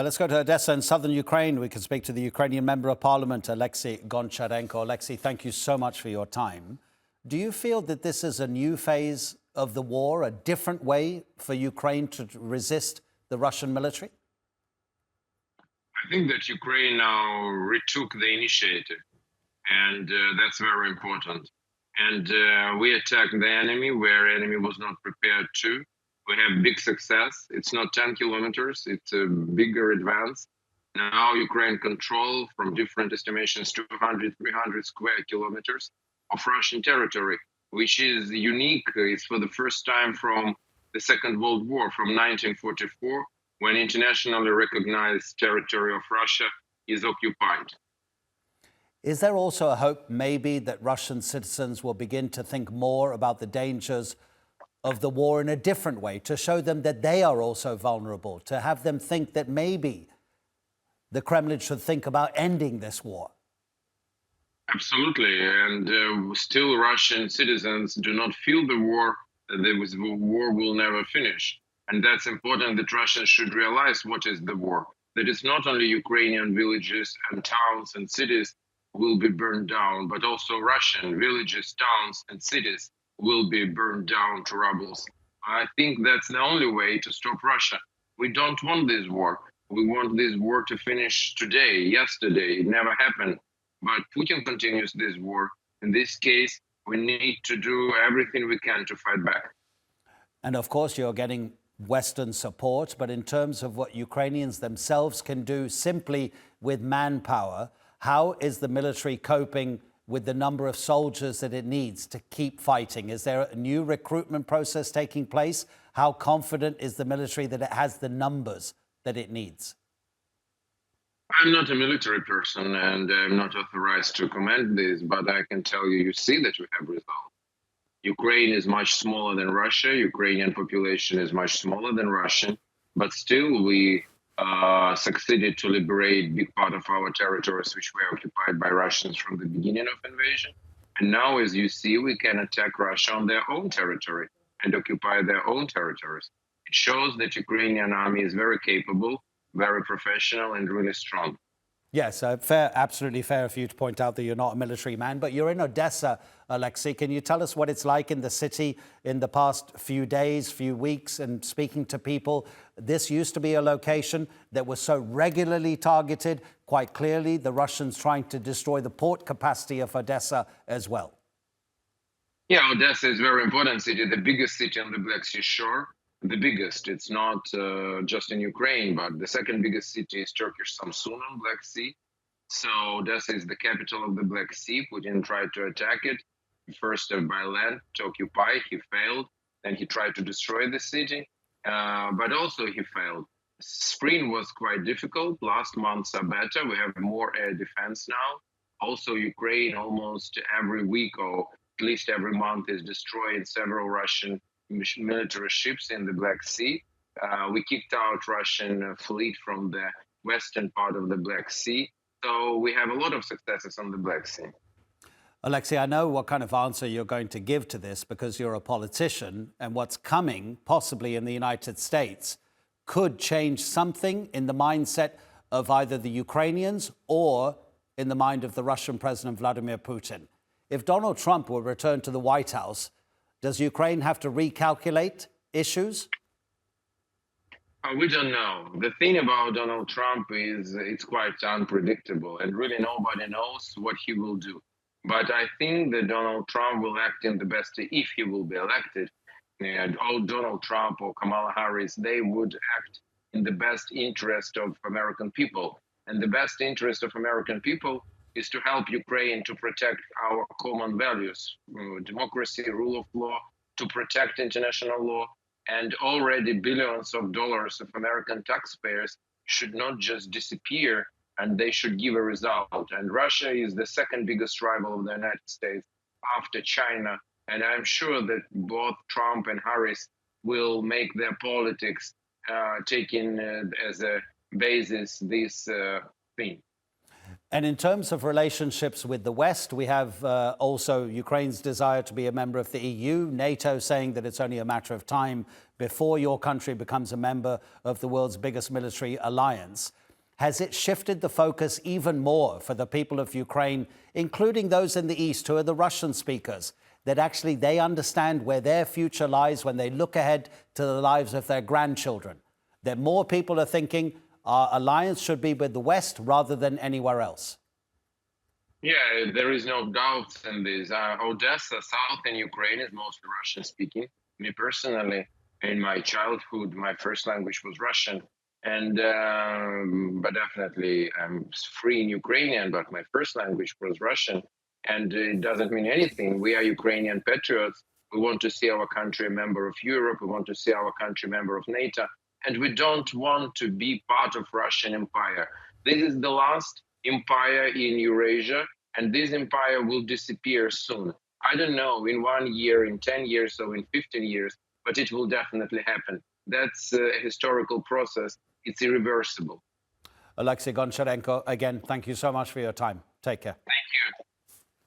Let's go to Odessa in southern Ukraine. We can speak to the Ukrainian Member of Parliament, Oleksiy Goncharenko. Oleksiy, thank you so much for your time. Do you feel that this is a new phase of the war, a different way for Ukraine to resist the Russian military? I think that Ukraine now retook the initiative, and that's very important. And we attacked the enemy where enemy was not prepared to. We have big success. It's not 10 kilometers, it's a bigger advance. Now Ukraine control, from different estimations, 200, 300 square kilometers of Russian territory, which is unique. It's for the first time from the Second World War, from 1944, when internationally recognized territory of Russia is occupied. Is there also a hope maybe that Russian citizens will begin to think more about the dangers of the war in a different way, to show them that they are also vulnerable, to have them think that maybe the Kremlin should think about ending this war? Absolutely, and still Russian citizens do not feel the war, that the war will never finish. And that's important, that Russians should realize what is the war. That it's not only Ukrainian villages and towns and cities will be burned down, but also Russian villages, towns and cities will be burned down to rubble. I think that's the only way to stop Russia. We don't want this war. We want this war to finish today, yesterday. It never happened. But Putin continues this war. In this case, we need to do everything we can to fight back. And of course, you're getting Western support, but in terms of what Ukrainians themselves can do simply with manpower, how is the military coping with the number of soldiers that it needs to keep fighting? Is there a new recruitment process taking place? How confident is the military that it has the numbers that it needs? I'm not a military person and I'm not authorized to comment this, but I can tell you, you see that we have results. Ukraine is much smaller than Russia. Ukrainian population is much smaller than Russian, but still we succeeded to liberate big part of our territories, which were occupied by Russians from the beginning of invasion. And now, as you see, we can attack Russia on their own territory and occupy their own territories. It shows that Ukrainian army is very capable, very professional, and really strong. Yes, fair, absolutely fair for you to point out that you're not a military man, but you're in Odessa, Oleksiy. Can you tell us what it's like in the city in the past few days, few weeks, and speaking to people? This used to be a location that was so regularly targeted, quite clearly, the Russians trying to destroy the port capacity of Odessa as well. Yeah, Odessa is a very important city, the biggest city on the Black Sea shore. The biggest. It's not just in Ukraine, but the second biggest city is Turkish Samsun on Black Sea. So Odessa is the capital of the Black Sea. Putin tried to attack it, first by land to occupy. He failed. Then he tried to destroy the city, but also he failed. Spring was quite difficult. Last months are better. We have more air defense now. Also, Ukraine almost every week or at least every month is destroying several Russian military ships in the Black Sea. We kicked out Russian fleet from the western part of the Black Sea. So we have a lot of successes on the Black Sea. Oleksiy, I know what kind of answer you're going to give to this because you're a politician, and what's coming, possibly in the United States, could change something in the mindset of either the Ukrainians or in the mind of the Russian President Vladimir Putin. If Donald Trump will return to the White House, does Ukraine have to recalculate issues? We don't know. The thing about Donald Trump is it's quite unpredictable, and really nobody knows what he will do. But I think that Donald Trump will act in the best, if he will be elected, and Donald Trump or Kamala Harris, they would act in the best interest of American people. And the best interest of American people is to help Ukraine to protect our common values, democracy, rule of law, to protect international law. And already billions of dollars of American taxpayers should not just disappear, and they should give a result. And Russia is the second biggest rival of the United States after China. And I'm sure that both Trump and Harris will make their politics taking as a basis this thing. And in terms of relationships with the West, we have also Ukraine's desire to be a member of the EU, NATO saying that it's only a matter of time before your country becomes a member of the world's biggest military alliance. Has it shifted the focus even more for the people of Ukraine, including those in the East who are the Russian speakers, that actually they understand where their future lies when they look ahead to the lives of their grandchildren? That more people are thinking our alliance should be with the West rather than anywhere else. Yeah, there is no doubt in this. Odessa, southern Ukraine, is mostly Russian speaking. Me personally, in my childhood, my first language was Russian. And but definitely I'm free in Ukrainian, but my first language was Russian. And it doesn't mean anything. We are Ukrainian patriots. We want to see our country a member of Europe. We want to see our country a member of NATO. And we don't want to be part of Russian Empire. This is the last empire in Eurasia, and this empire will disappear soon. I don't know, in 1 year, in 10 years, or in 15 years, but it will definitely happen. That's a historical process. It's irreversible. Oleksiy Goncharenko, again, thank you so much for your time. Take care.